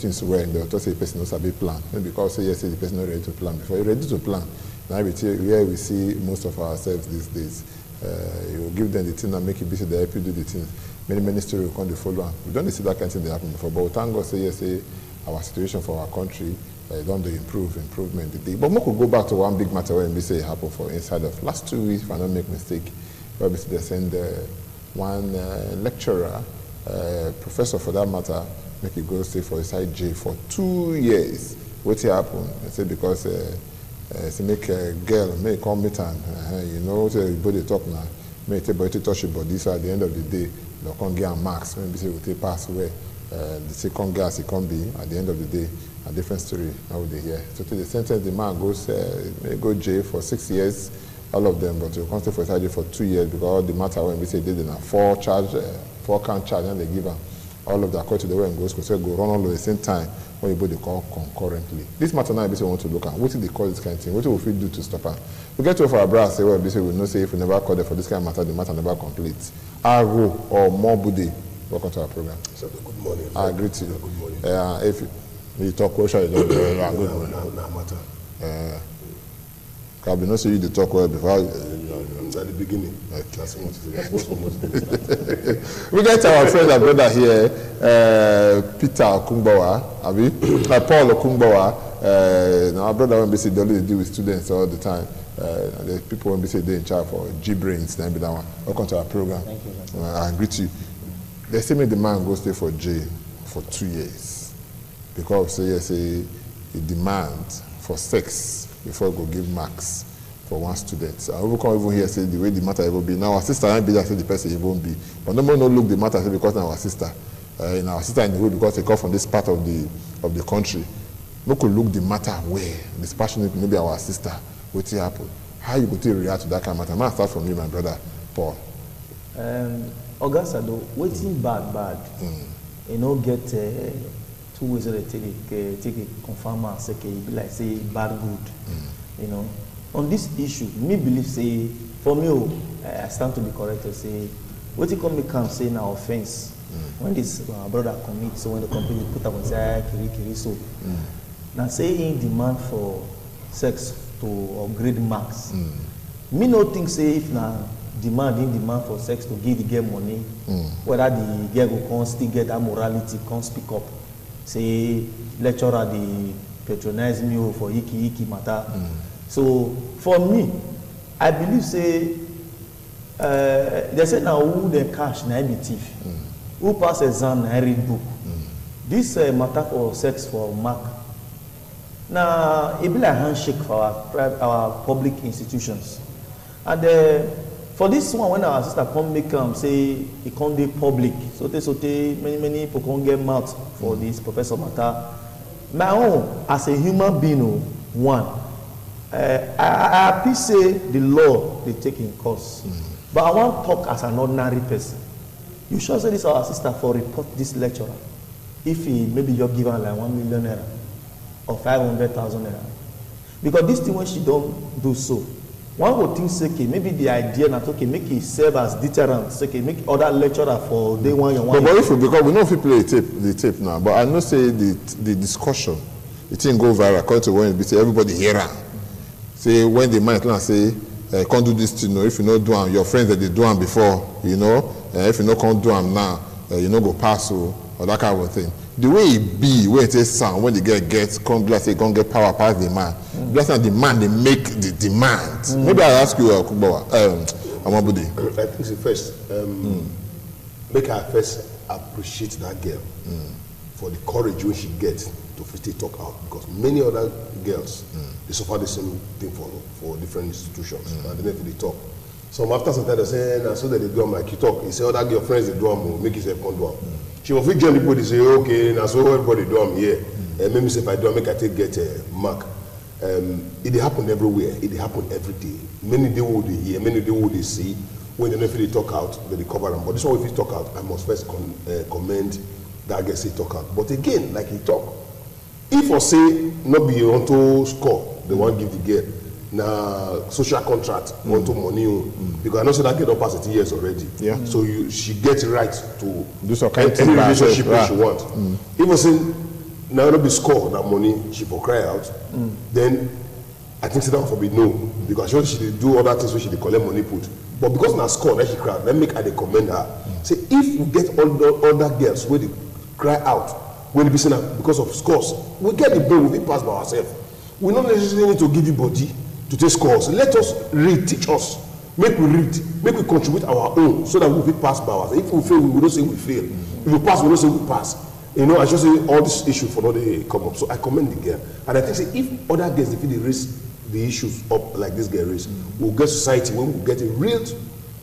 things well, they'll just say the person knows a big plan. Maybe because say yes, the person not ready to plan before. You're ready to plan. Now where we see most of ourselves these days. You give them the thing and make it busy, they help you do the things. Many stories will come to follow. We don't see that kind of thing that happen before. But thank God say yes, say our situation for our country don't do improvement. But we could go back to one big matter when we say it happened for inside of last 2 weeks, if I don't make mistake. Obviously they send one lecturer, professor for that matter, make it go stay for inside jail for 2 years. What happened? They say because to make a girl, may come meet and you know, everybody talk now, may take body to touch your body, so at the end of the day, they can't get marks, maybe say we take pass away. The second gas, it can't be, at the end of the day, a different story, how would they hear? So to the sentence, the man goes, may go jail for 6 years, all of them, but you can't stay for inside jail for 2 years because all the matter when we say they did a 4-count charge and they give them all of the court to the way and goes, because they go run all at the same time when you they call concurrently. This matter now, we want to look at. What do they call this kind of thing? What do we do to stop her? We get to for our brass, say, well, we know say if we never call them for this kind of matter, the matter never completes. Aro or more Bude, welcome to our program. So, good morning. I agree to you. Good morning. If you talk question, you don't good morning. No matter. Can we not see you to talk well before? At the beginning. That's what we get our friend and brother here, Peter Okungbowa, Paul Okungbowa. Now our brother when we say they deal with students all the time. The people when we say they're in charge for G-Brains, then be that one. Welcome to our program. Thank you. I agree to you. They say me the man go stay for jail for 2 years because say he demand for sex before he go give marks for one student. I will come even here say the way the matter will be. Now our sister and be that say the person it won't be. But no more no look the matter say because our sister. In our sister in the way because they come from this part of the country. No could look the matter where dispassionate maybe our sister what happen. How you go to react to that kind of matter? I start from you, my brother, Paul. Augustado, waiting bad. You know, get 2 ways to take it, confirm and say, be like say bad good. You know, on this issue, me believe say for me, I stand to be corrected. Say, what you come come say now offense when this brother commit. So when the company put up and say kiri so. Now saying demand for sex to upgrade marks. Me no think say if now demand for sex to give the girl money, whether the girl will come still get that morality, come speak up. Say lecturer they patronize me for iki matter. So for me, I believe say they say now who the cash na be thief, who pass exam na read book. This matter for sex for mark. Now it be like handshake for our public institutions, and for this one when our sister come make say it can't be public, so many people can't get marks for this professor matter. My own as a human being, one, I appreciate the law they take in course, but I want to talk as an ordinary person. You sure say this our sister for report this lecturer if he maybe you're given like 1 million naira or 500,000 naira, because this thing when she don't do so, one would think say okay, maybe the idea that okay make it serve as deterrent, so okay make other lecturer for day one. But if because we know if we play the tape now, but I know say the discussion, it didn't go viral according to when it say everybody hear am. Say when the man say can't do this thing, you know, if you not do them, your friends that they do them before, you know, if you not can't do them now, you know go pass or that kind of thing. The way it be, when it is sound, when the girl gets, come get power past the man. That's not the man, they make the demand. Maybe I'll ask you, Amabudi. I think the first, make her first appreciate that girl for the courage when she gets to first talk out. Because many other girls, they suffer the same thing for different institutions. And then if they talk. So after some time they say, nah, so that they do them like you talk. You say, oh, that girl friends, they do them, make yourself come do them. She will join people, they say, okay, now so everybody do them here. Maybe say if I do them, make I take get a mark. It happen everywhere. It happen every day. Many day what they hear, many day what they see. When they know if they talk out, they cover them. But this one, if he talk out, I must first commend that guy say talk out. But again, like he talk, if or say not be on to score, they won't give the girl. Now social contract want to money because I know so that girl don't pass 30 years already. Yeah. So she gets right to do some kind of relationship she want. Even say now no be score that money she for cry out, then I think that for be no, because she dey do other things where she dey collect money put. But because na score that she cry, let make her dey commend her. Say if we get other girls where they cry out, when be saying because of scores, we get the bill, we pass by ourselves. We don't necessarily need to give you body to take scores. Let us read, teach us. Make we read, make we contribute our own so that we will pass by ourselves. If we fail, we don't say we fail. If we pass, we don't say we pass. You know, I just say all this issue for not they come up. So I commend the girl. And I think say if other girls if they raise the issues up like this girl raised, we'll get society when we get a real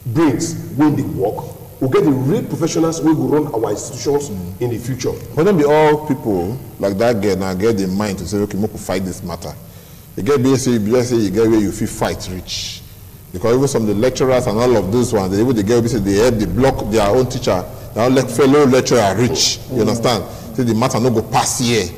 brains when they work. We'll get the real professionals when we run our institutions in the future. But don't be all people like that girl now get the mind to say, okay, we can fight this matter. You get BSc, you get where you feel fight rich. Because even some of the lecturers and all of those ones, they get they help they block their own teacher, their own fellow lecturer rich. You understand? Say the matter no go pass here.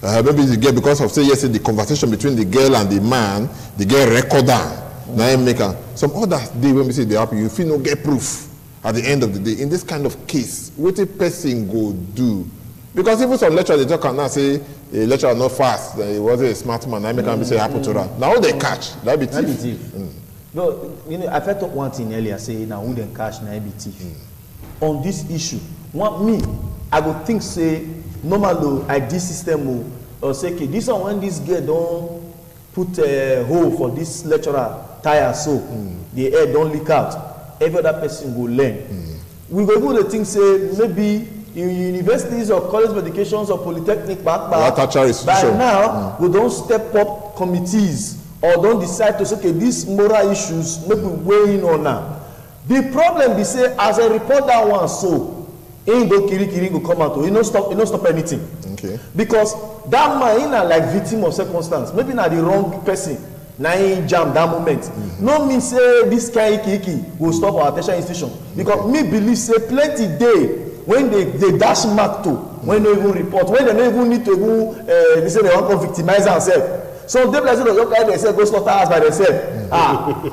Maybe you get because of say yes, the conversation between the girl and the man, the girl record down. Now make some other day when we say they happen, you feel no get proof at the end of the day. In this kind of case, what a person go do? Because even some lecturers they talk and now say a lecturer not fast, he wasn't a smart man. I make him say happen to that. Now they catch that be thief. No, you know, I felt up one thing earlier, say now who then cash na EBT. On this issue, I would think say normal ID system or say okay, this one when this girl don't put a hole for this lecturer tire so the air don't leak out, every other person will learn. We go do the thing say maybe in universities or college of educations or polytechnic by now we don't step up committees or don't decide to say, okay, these moral issues, maybe weigh in on now. The problem be say, as I report that one, so, ain't go kiri go come out, he no stop anything. Okay. Because that man, he like victim of circumstance. Maybe not the wrong person, now he jam that moment. No mean say this kind iki will stop our tertiary institution. Because me believe say plenty day when they dash mark to, when they even report, when they don't even need to even, they say they want to victimize themselves. So they say they say go slaughter us by themselves.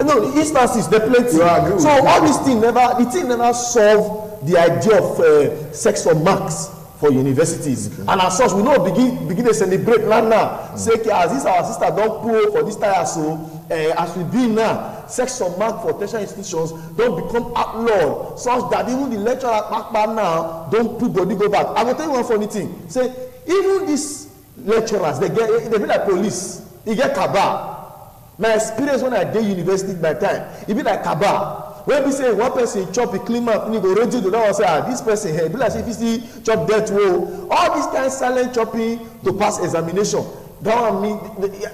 No, instances they plenty. So all these things never solve the idea of sex for marks for universities. And as such, we know begin to celebrate now. Say as this our sister don't pull for this tire so as we be now, sex for mark for tertiary institutions don't become outlawed such that even the lecturer back now don't put body go back. I will tell you one funny thing. Say even these lecturers they be like police. You get cabal. My experience when I did university by time, it be like cabal. When we say one person chop a clean up, you go ready to know say this person here, be like if you see chop death row, all this kind of silent chopping to pass examination. That one mean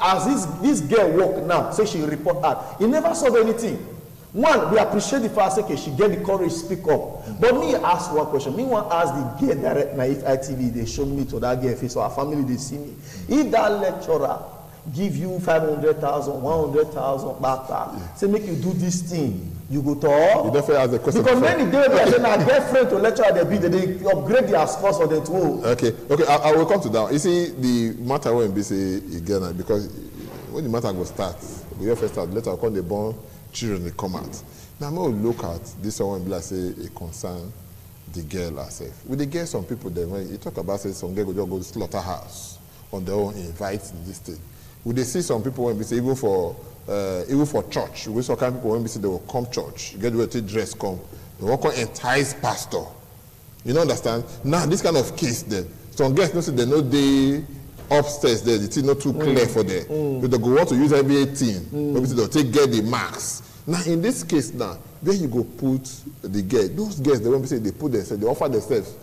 as this girl walk now, say she report that, it never solve anything. One, we appreciate the fact that she get the courage to speak up. But me ask one question. Me want ask the girl direct na if ITV they show me to that girl face or her family they see me. If that lecturer give you 500,000, 100,000 back, say make you do this thing, you go talk. You definitely ask the question. Because many days they say na girlfriend to lecturer they upgrade their scores for them too. Okay, I will come to that. You see the matter when be say again because when the matter go start, we first start later come the born children they come out. Now I'm going to look at this one be like say a concern the girl herself. With the girl, some people then when you talk about say some girl go to slaughterhouse on their own invite this thing. Would they see some people when we say even for church, we saw kind of people when we say they will come church, get where to dress come, they will come entice pastor. You don't understand? Now this kind of case then, some girls know say they know they upstairs there, the thing not too clear for them. So they go want to use every 18. Maybe they'll get the marks. Now in this case now, where you go put the girl, those girls they when we say they put themselves, they offer themselves.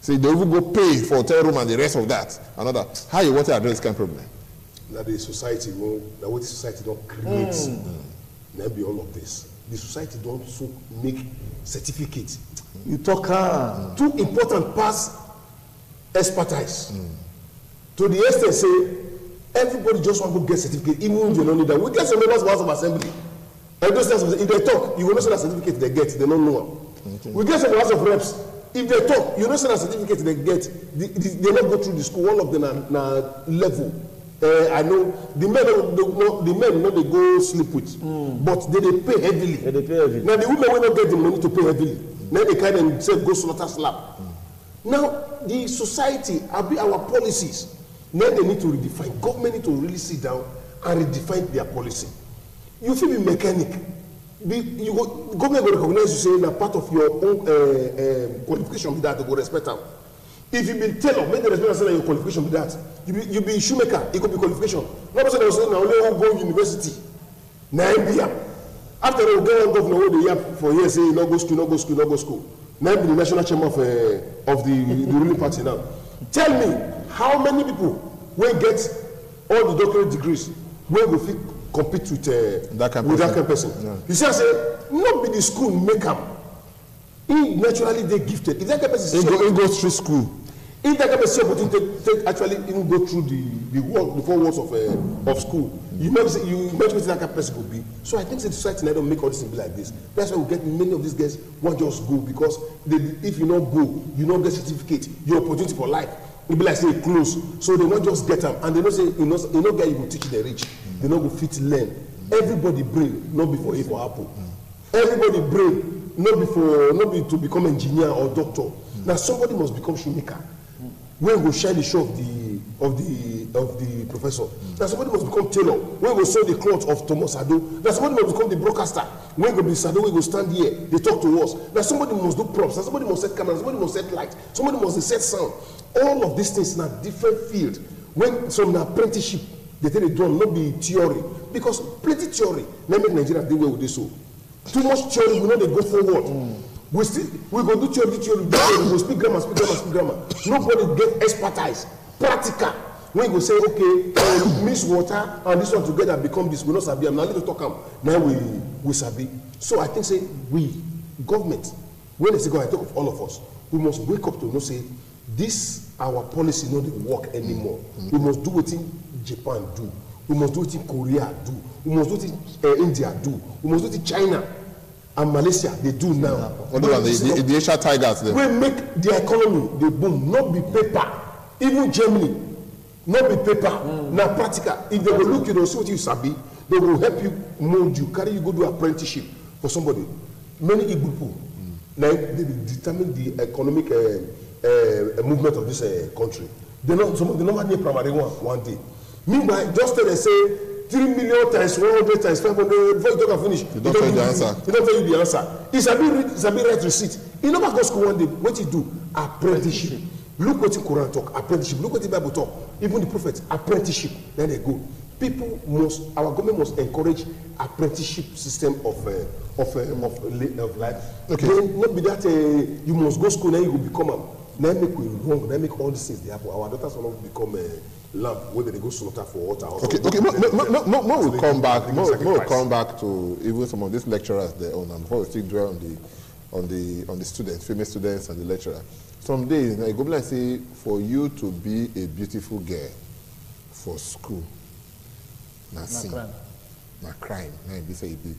Say they even go pay for hotel room and the rest of that. Another how you want to address this kind of problem? That the society that what the society don't create, now be all of this. The society don't so make certificate. You talk too important past expertise. To the extent say everybody just want to get certificate, even when you don't need that. We get some members of House of Assembly. And those things, if they talk, you will not see that certificate they get, they don't know. We get some House of Reps. If they talk, you will not see that certificate they get, they don't go through the school. All of them are level. I know the men know they go sleep with, but they pay heavily. Now the women will not get the money to pay heavily. Now they kind of say go slaughter slap. Now, the society, our policies, now they need to redefine. Government need to really sit down and redefine their policy. You feel be mechanic. Government will recognize you saying that part of your own qualification be that to go respect them. If you be tailor, make the respect say that your qualification be that. You be shoemaker, it could be qualification. Not person that say now only go university. Now after they go on governor the year for years say no go school, no go school, no go school. Now be the national chairman of the ruling party now. Tell me how many people will get all the doctorate degrees where we fit compete with that kind of person. Yeah. You see, I say, not be the school make them. He naturally they gifted. If that kind of person he goes through school. If that kind of person opportunity actually even go through the 4 walls of school, you imagine what that kind of person could be. So I think the society now don't make all this thing be like this. That's why we get many of these guys won't just go because if you don't go, you don't get certificate, your opportunity for life. It be like say close, so they won't just get them, and they don't say you know guy you will teach the rich, they not go fit learn. Everybody brain not before A for apple. Everybody brain not be to become engineer or doctor. Now somebody must become shoemaker. When we shine the show of the professor. Now somebody must become tailor. When we sew the cloth of Thomas Sado. Now somebody must become the broadcaster. When we be Sado, we go stand here. They talk to us. Now somebody must do props. Now somebody must set camera. Somebody must set light. Somebody must set sound. All of these things in a different field. When some apprenticeship, they tell they don't not be theory because plenty theory. Now make Nigeria do well with this so. Too much theory, we know they go forward. We go do theory, we speak grammar. Nobody get expertise, practical. When you go say, okay, mix water and this one together become this, we not sabi. I'm not going to talk them. Now we sabi. So I think say we government, when they say go, I talk of all of us, we must wake up to know say this our policy not work anymore. We must do what in Japan do. We must do what in Korea do. We must do what in India do. We must do what in China and Malaysia they do now. The Asian tigers there. We make the economy the boom, not be paper. Even Germany, not be paper. Now practical. If they will look you, they'll see what you sabi. They will help you mold you, carry you go do apprenticeship for somebody. Many Igbo people now they determine the economic movement of this country. They know some of the number near primary one day. Meanwhile, just tell they say 3 million times 100 times 500 before you don't finish. You don't tell the answer. He don't tell you the answer. It's a bit right receipt. He never go school one day. What you do? Apprenticeship. Look what the Quran talk. Apprenticeship. Look what the Bible talk. Even the prophets. Apprenticeship. Then they go. People must. Our government must encourage apprenticeship system of life. Okay. Then not be that you must go school then you will become a. Then make we wrong. Then make all these things they happen. Our daughters will not become lamb whether they go slaughter for water. Okay. More will come back. More will come back to even some of these lecturers there on. Before we still dwell on the students, female students, and the lecturer. Some days, I go and say, for you to be a beautiful girl for school, na crime. Na be say it be.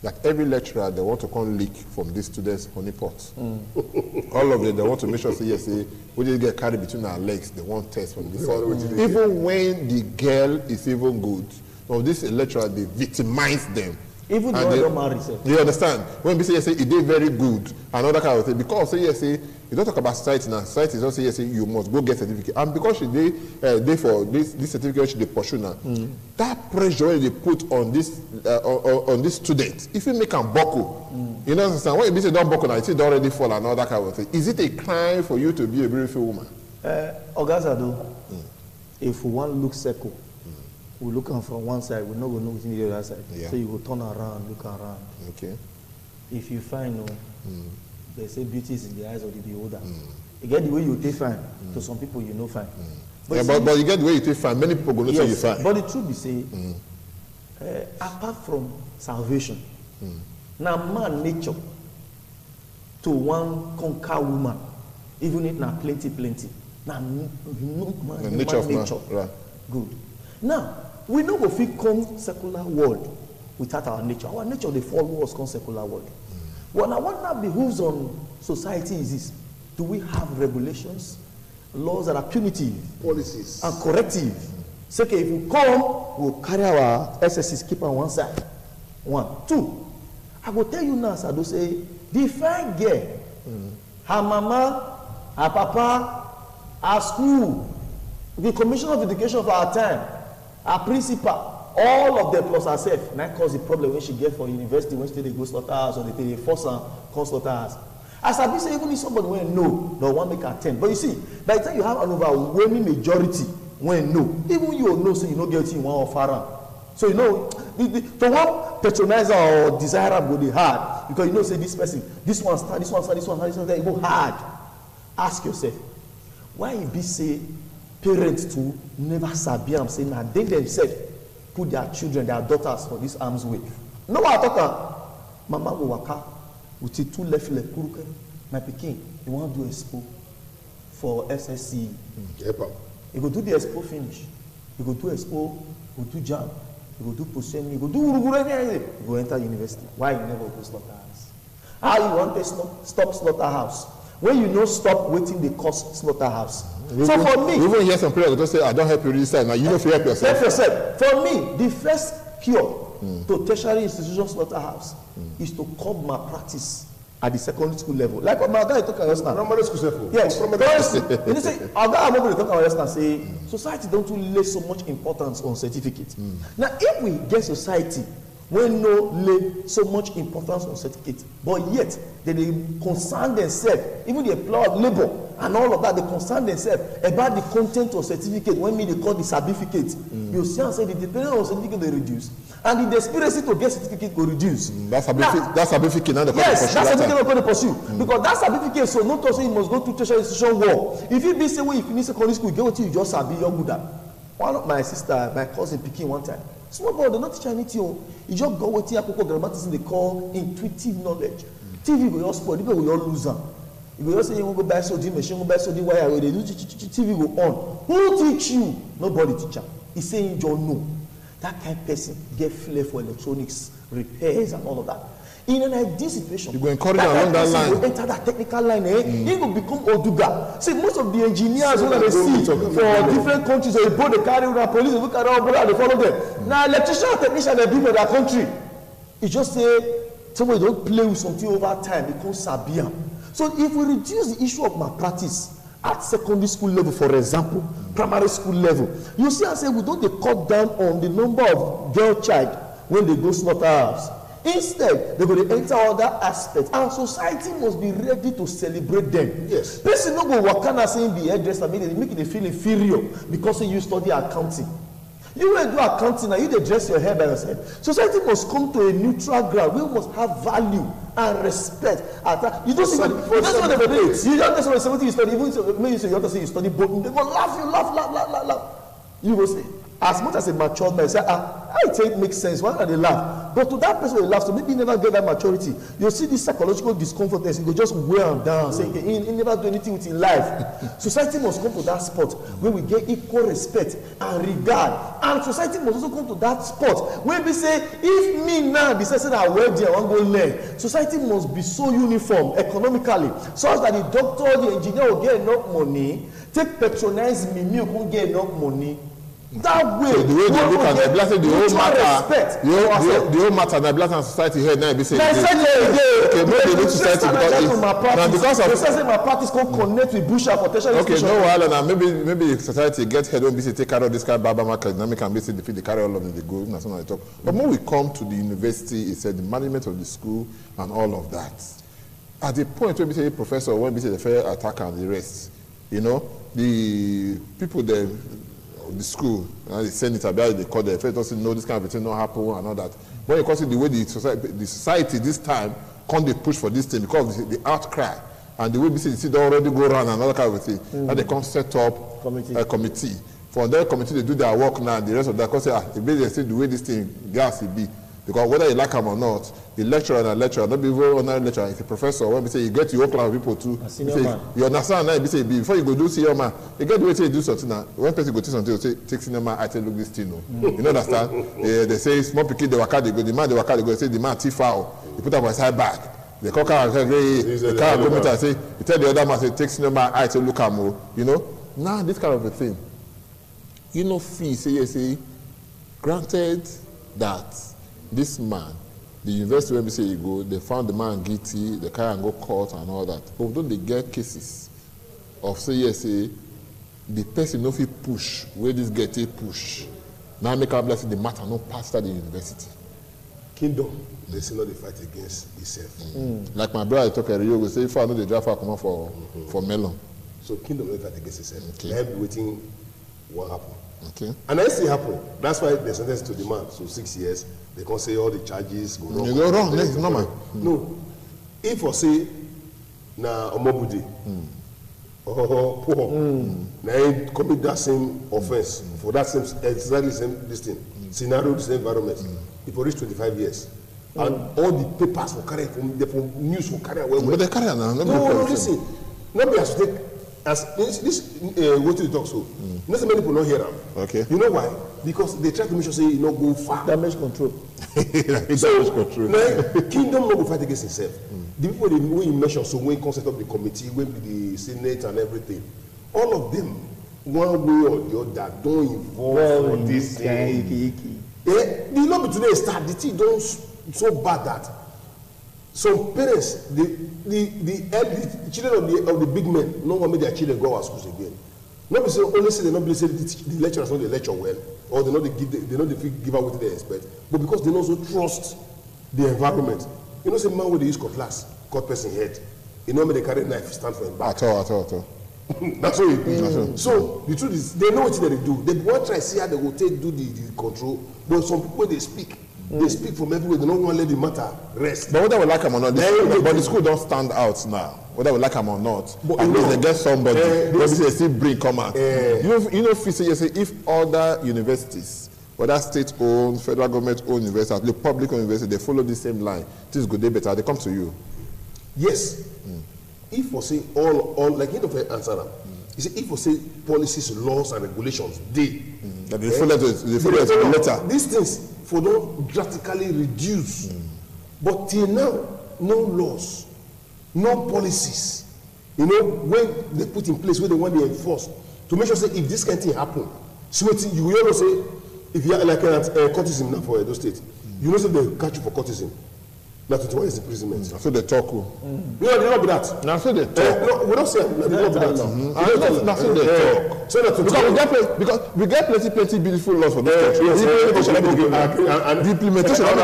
Like every lecturer, they want to come leak from these students' honey pots. All of them, they want to make sure, say, yes, say, we just get carried between our legs. They want test from this side. Even when the girl is even good, of this lecturer, they victimize them. Even though they don't marry. You understand? When we say, yes, say, it did very good, and other kind of thing, because say, yes, say, you don't talk about society now. Society is also say, yes, say, you must go get certificate. And because she they for this certificate, she they pursue now. That pressure they put on this student, if you make them buckle, you know understand? When you say don't buckle now, it's already fall and all that kind of thing. Is it a crime for you to be a beautiful woman? Ogazado, if we want to look circle, we look from one side, we not going to look in the other side. Yeah. So you go turn around, look around. Okay. If you find they say beauty is in the eyes of the beholder. You get the way you take fine. To some people, you know fine. But you get the way you take fine. Many people go to say you fine. But the truth is, say, apart from salvation, now man nature to one conquer woman, even if now plenty. Now man nature. Right. Good. Now we know if we come secular world without our nature. Our nature they follow us come secular world. Well, now what that behooves on society is this: do we have regulations, laws that are punitive, policies, and corrective? So, okay, if we come, we'll carry our SSs, keep on one side. 1, 2. I will tell you now, Sado say, the fine girl, her mama our papa, our school, the commissioner of education of our time, our principal, all of them plus herself, na cause the problem when she get for university, when she dey go slaughterhouse or they force her come slaughterhouse. As I be say, even if somebody wey no, they want make her attend. But you see, by the time you have an overwhelming majority when no, even you know say you no get wetin you wan offer am. So you know, to one patronizer or desire am go dey hard because you know say this person, this one stand, this one stand, this one stand, this one stand, e go hard. Ask yourself, why e be say parents too never sabi am say na they themselves put their children, their daughters for this arms way. No what I talk am, mama go waka with the two left leg kuruke, my pikin, you wan do expo for SSC. You go do the expo finish, you go do expo, you go do jam, you go do post-semi, you go do anything, you go enter university. Why you never go slaughterhouse? How you want to stop slaughterhouse? When you no stop waiting the cost slaughterhouse. So for me, even hear some people to say, I don't help you register. Now you know if you help yourself. Help yourself. For me, the first cure to tertiary institution slaughterhouse is to curb malpractice at the secondary school level. Like my guy talk about just now. Primary school level. Yes. You say, our guy I'm going to talk about just now. Say society don't really lay so much importance on certificate. Now, if we get society wey no lay so much importance on certificate, but yet they concern themselves, even the employer of labor and all of that, they concern themselves about the content of certificate when they call the certificate. You see and say the dependence on certificate they reduce and the desperation to get certificate go reduce. That certificate now they call yes, that certificate they call the pursue because that certificate so not to say you must go to tertiary institution war. If you be say when you finish secondary school, you get what you just sabi, you're good at. One of my sister, my cousin pikin one time, small boy, they not teach anything. You just go with Akoko grammatism they call intuitive knowledge. TV go just spoil, people will lose them. You go just say you want to go buy sodium machine, go buy sodium wire, where they do TV go on. Who teach you? Nobody teach you. He's saying you don't know. That kind of person get flair for electronics, repairs and all of that. In an ideal situation, you go encourage along that line. Go enter that technical line, he will become Oduga. See, most of the engineers who they see for different countries, they both they carry around police, they carry around, they follow them. Now, electrician or technician, they be for their country. It's just say, somebody don't play with something over time, becomes Sabian. So, if we reduce the issue of malpractice at secondary school level, for example, primary school level, you see, I say, we don't cut down on the number of girl child when they go slaughterhouse. Instead, they're going to enter other aspects, and society must be ready to celebrate them. Yes. Person no go wakana saying be hairdresser, make it feel inferior because you study accounting. You will do accounting and you dey dress your hair by yourself. Society must come to a neutral ground. We must have value and respect. You don't see what they do. You don't say 70 you study, even when you say you have to say you study both. They go laugh. You will say, as much as a mature man say, I think makes sense. Why not they laugh? But to that person who laughs, so maybe he never get that maturity. You see this psychological discomfort, you go just wear him down, say he never do anything with his life. Society must come to that spot where we get equal respect and regard. And society must also come to that spot where we say, if me now be saying I wear there, I want to go learn. Society must be so uniform economically, such that the doctor, the engineer will get enough money, take patronize me will get enough money. That way, so the way they look at the blessing, the whole matter, the whole matter, the black and society here now be saying, okay, maybe they need society because of my practice can connect with bush potential. Okay, no while now maybe society get head on BC take care of this kind of Baba market dynamic and BC defeat the carry all of them they go that's not talk. But when we come to the university, it said the management of the school and all of that. At the point where we say professor, when we say the fair attacker and the rest, you know, the people there. The school, the senator, they call the first doesn't know this kind of thing not happen and all that. When you consider the way the society this time can't they push for this thing because the outcry and the way we see they already go around and all kind of thing, and they can set up a committee. For their committee, they do their work now. And the rest of that, because they say the way this thing gas will be. Because whether you like them or not, the lecturer and a lecturer, not be very ordinary lecturer, if a professor, when we say you get to your class of people too, you understand now, say, before you go do senior man, you get the way to do something now. One person go do something, say, take senior man, I tell look this thing, no. You know understand? They say, small pikin, they waka, they go, the man, they waka, they go, say, the man, foul. You put up a side back. The cocker, the car come and say, you tell the other man, say, take senior man, I tell look at more. You know? Now, this kind of a thing. You know, fee, say, granted that this man, the university where we say you go, they found the man guilty, they carry and go court and all that. But don't they get cases of say yes, say the person no fit push where this get take push. Now make our blessing the matter no pass that the university. Kingdom, they say not they fight against itself. Like my brother talk earlier, we say if I know the driver come out for melon. So kingdom they fight against itself. Okay. They have been waiting what happened. Okay. And that still happen. That's why they sentenced to the man. So 6 years, they can say all the charges go wrong. You go wrong, that's normal. No. If I say na omobudi or poor, now he commit that same offense for that same exactly same this thing, scenario, the same environment. If you reach 25 years, and all the papers for carry from news for carry away. But they carry on now. No, listen. Nobody has to take as this what you talk so. Not so many people not hear them. Okay. You know why? Because they try to make sure say you not go far. Damage control. So, kingdom no go fight against itself. The people wey you mention, so when concept of the committee, when the senate and everything, all of them, one way or the other, don't involve for this thing. The lobby today start, the thing don't so bad that some parents, the children of the big men, no want make their children go out schools again. Not say only say they not believe say the lecturers not they lecture well, or they not they give out what they expect, but because they also trust the environment. You know, say man with the use cutlass, cut person head. You know, when they carry knife, stand for him back. At all. That's what it is. So the truth is, they know what they do. They want to try to see how they will take do the control, but some people they speak. They speak from everywhere. They don't want to let the matter rest. But whether we like them or not, the school don't stand out now. Whether we like them or not, but at least they get somebody. They still bring come out. You know, if you say if other universities, whether state-owned, federal government-owned universities, the public-owned universities, they follow the same line, things go day better. They come to you. Yes. If we say all like you don't answer them. You see, if we say policies, laws, and regulations, they follow the letter. These things for don't drastically reduce. But till now, no laws, no policies. You know, when they put in place, when they want to enforce, to make sure say if this kind of thing happen, so you will always say, if you are like courtesan now for Edo State, you know say they catch you for courtesan. Now 21 years imprisonment. So they talk. No, they don't be that. Now so they talk. No, we don't say they don't be that. Now so they talk. So that because we get plenty beautiful laws for this country. The implementation of the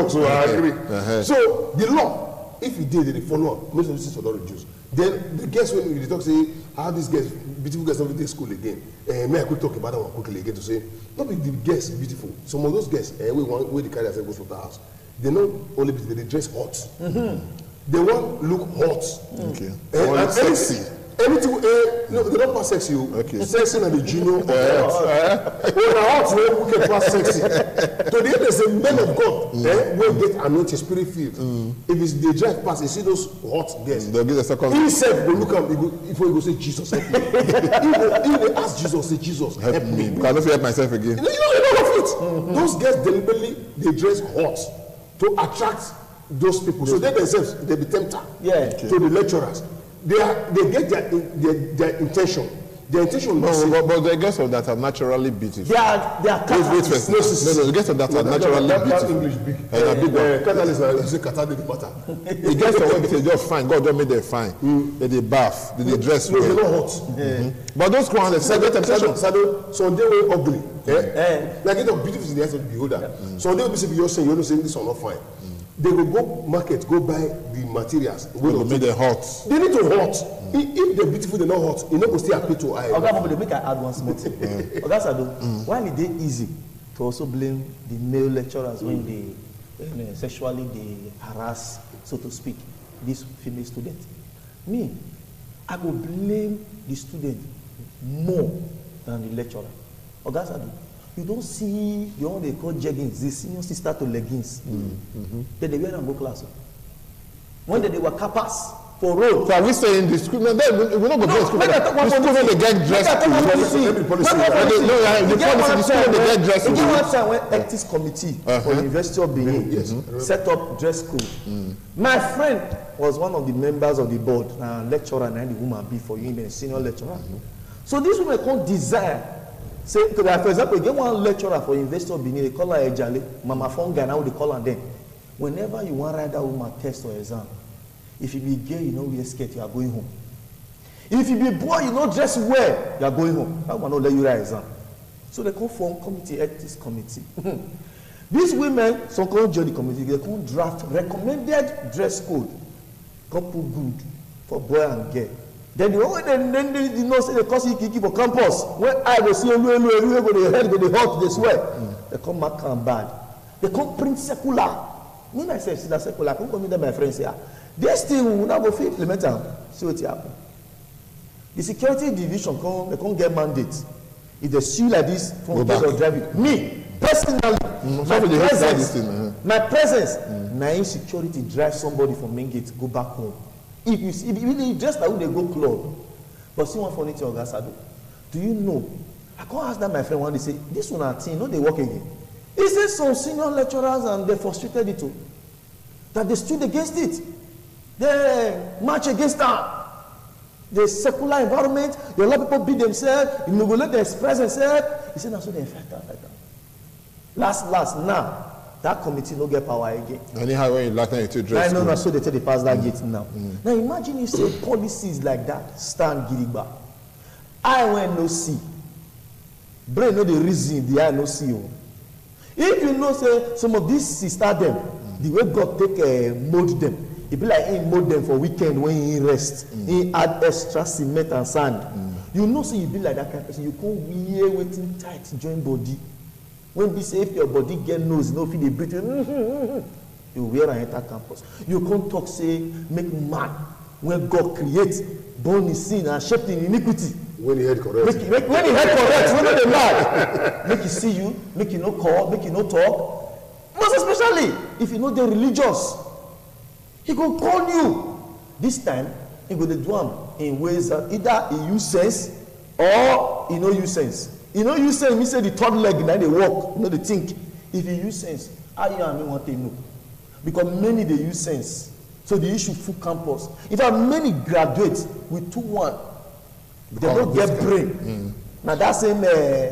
problem. So the law, if you did, they follow up. Most of this will not reduce. Then the guests when you talk say how these guys beautiful guys every day school again. May I could talk about that one quickly again to say not be the guests beautiful. Some of those guests we the carry ourselves go to the house. They not only beautiful, they dress hot. They want look hot. Okay. And sexy. Anything no, they don't pass sexy. Okay. Sexy and the junior. Hot we can pass sexy. So the end is a men of God. Will get anointed spirit filled. If it's the drive pass, you see those hot guests. They'll get a second. He said, "Go look at before you go say Jesus help me." If they ask Jesus, say Jesus help me. I don't help myself again. You know of it. Those guys deliberately they dress hot to attract those people. So they themselves they be tempter to the lecturers. They get their intention. Their intention. But the guests of that are naturally beautiful. They are No, the guests of that are naturally beautiful. English big. Catalyst you say Qatar dey matter. The guests of what they just fine. God don't make them fine. They bath. They dress well. They not hot. But those ones they get temptation. Some they were ugly. Like it beautiful in the eyes of the beholder. Some they will be saying you're saying this are not fine. They will go market, go buy the materials. They will make them hot. They need to hot. If they're beautiful, they're not hot. You know, go still appeal to eye. Okay, they make I add one small thing. Okay, so while it is easy to also blame the male lecturers when they sexually they harass, so to speak, this female student. Me, I will blame the student more than the lecturer. Okay, so you don't see the one they call jeggings, the senior sister to leggings. Then they wear them go class. When they were capas for road. So are we saying the school? No, we're not going to school. The school when they get dressed. The policy. The school when they get dressed. You one time when ethics committee for the University of Benin set up dress code. My friend was one of the members of the board, lecturer, and the woman be for you, senior lecturer. So these women can't desire. Say, for example, get one lecturer for University of Benin, they call her Ejale, Mama Fonga, now they call her then. Whenever you want to write that woman test or exam, If you be gay, you know wear skirt, you are going home. If you be boy, you know dress well, you are going home. That one not let you write exam. So they come form committee, ethics committee. These women, some come join the committee, they come draft recommended dress code. Come put good for boy and girl. Then the only then they know say they cause kiki for campus. When I go see olu go the head go the hot, they swear. They come mark and bad. They come print secular. Me myself see that secular. I come meet them my friends here. This thing will not go fit implement am. See what happen. The security division they come get mandate. If they sue like this from the of driving, me personally, my presence, na insecurity drive somebody from main gate go back home. If you see, if just like when they go club, but see one funny thing on Gasado. Do you know? I can't ask that my friend one day say, this one are team, no they work again. He said some senior lecturers and they frustrated it too. That they stood against it. They march against that. The secular environment, a lot of people beat themselves, you go let them express themselves. He said, now so they fight that. Last, now, that committee no get power again. Anyhow, when you lack time, you dress. I know, so they tell they pass that gate now. Now imagine you say policies like that stand gidigba. I when no see. Brain know the reason the eye no see you. If you know say some of these sister them, the way God take mold them. It be like he mold them for weekend when he rest. He add extra cement and sand. You know, so you be like that kind of person. You can't wear waiting tight, join body. When we say if your body get nose, no feel the breathe. You wear and enter campus. You can't talk say make man when God creates born in sin and shaped in iniquity. When he head correct. When he head correct, when they lie. Make you see you, make you no call, make you no talk. Most especially if you know they're religious. He go call you. This time, he go to do him in ways that either he use sense or he no use sense. He no use sense, me say the third leg now they walk, you know they think. If he use sense, how you and me want to know? Because many they use sense. So the issue full campus. In fact, many graduates with 2-1, they don't get brain. Now that same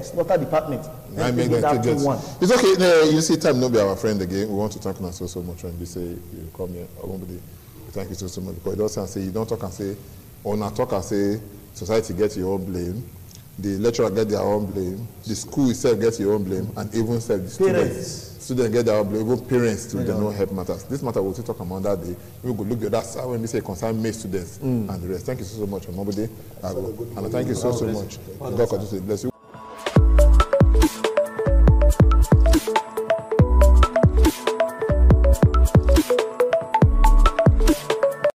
slaughter department. It's okay. You see, time no be our friend again. We want to thank you so much when you say you come here. Thank you so much because it doesn't say you don't talk and say, or not talk and say society gets your own blame, the lecturer get their own blame, the school itself gets your own blame, and even the students get their own blame. Even parents too, they don't help matters. This matter we'll talk about that day. We go look at that side when we say concern May students and the rest. Thank you so much, Omobode. And thank you so much. God continue to bless you.